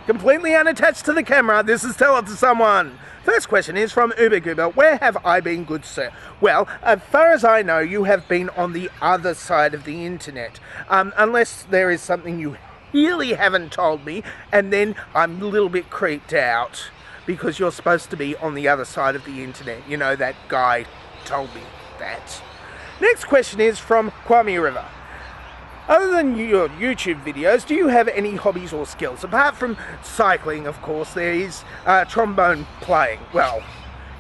completely unattached to the camera. This is Tell It to Someone. First question is from Uber Goober. Where have I been, good sir? Well, as far as I know, you have been on the other side of the internet. Unless there is something you really haven't told me, and then I'm a little bit creeped out because you're supposed to be on the other side of the internet. You know, that guy told me that. Next question is from Kwame River. Other than your YouTube videos, do you have any hobbies or skills? Apart from cycling, of course, there is trombone playing. Well,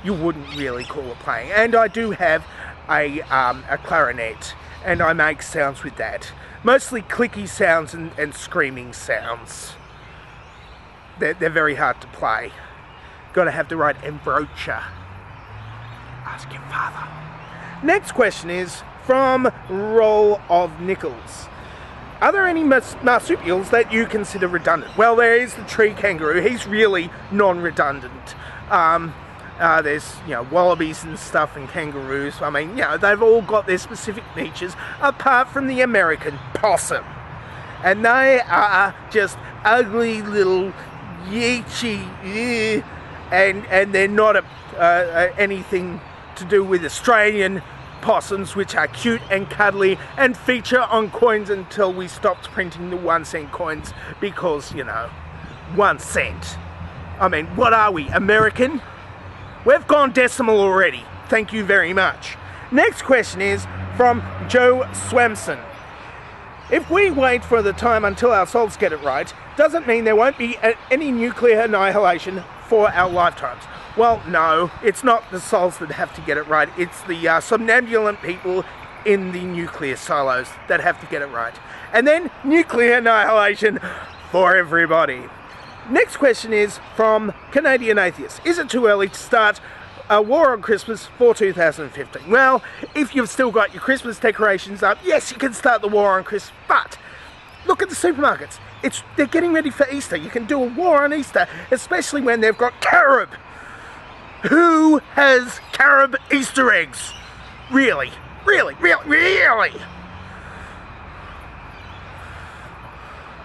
you wouldn't really call it playing. And I do have a clarinet, and I make sounds with that. Mostly clicky sounds and screaming sounds. They're very hard to play. Got to have the right embrocha. Ask your father. Next question is from Roll of Nichols. Are there any marsupials that you consider redundant? Well, there is the tree kangaroo. He's really non-redundant. There's, wallabies and stuff and kangaroos. I mean, they've all got their specific niches apart from the American possum. And they are just ugly little yeechy, and they're not anything to do with Australian possums, which are cute and cuddly and feature on coins until we stopped printing the 1 cent coins because, 1 cent. I mean, what are we, American? We've gone decimal already. Thank you very much. Next question is from Joe Swamson. If we wait for the time until our souls get it right, does it mean there won't be any nuclear annihilation for our lifetimes? Well, no, it's not the souls that have to get it right. It's the somnambulant people in the nuclear silos that have to get it right. And then nuclear annihilation for everybody. Next question is from Canadian Atheist. Is it too early to start a war on Christmas for 2015? Well, if you've still got your Christmas decorations up, yes, you can start the war on Christmas, but look at the supermarkets. They're getting ready for Easter. You can do a war on Easter, especially when they've got carob. Who has carob Easter eggs? Really? Really? Really? Really?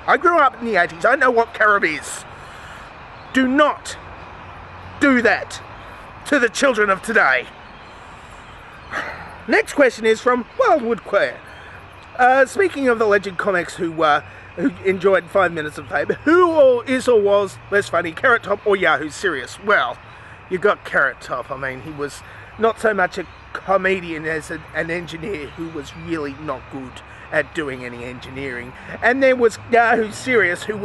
I grew up in the 80s. I know what carob is. Do not do that to the children of today. Next question is from Wildwood Claire. Speaking of alleged comics who enjoyed 5 minutes of fame, who is or was less funny, Carrot Top or Yahoo Serious? Well, you got Carrot Top. I mean, he was not so much a comedian as an engineer who was really not good at doing any engineering. And there was Yahoo Serious, who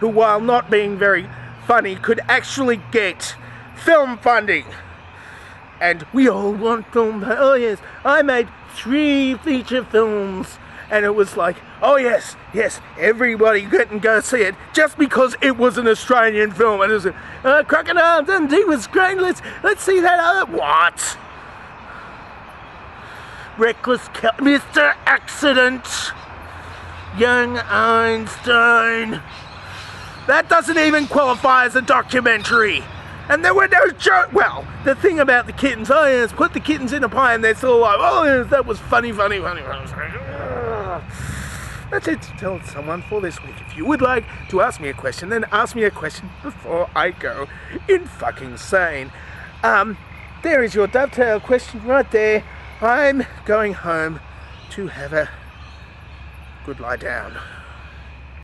while not being very funny, could actually get film funding. And we all want film. Oh yes, I made 3 feature films. And it was like, oh yes, everybody get and go see it, just because it was an Australian film. And it was Crocodile Dundee was great, let's see that other, what? Reckless Mr. Accident, Young Einstein. That doesn't even qualify as a documentary. And there were no jokes. Well, the thing about the kittens, oh yes, put the kittens in a pie and they're still alive. Oh yes, that was funny. That's it to tell someone for this week. If you would like to ask me a question, then ask me a question before I go in fucking sane. There is your dovetail question right there. I'm going home to have a good lie down.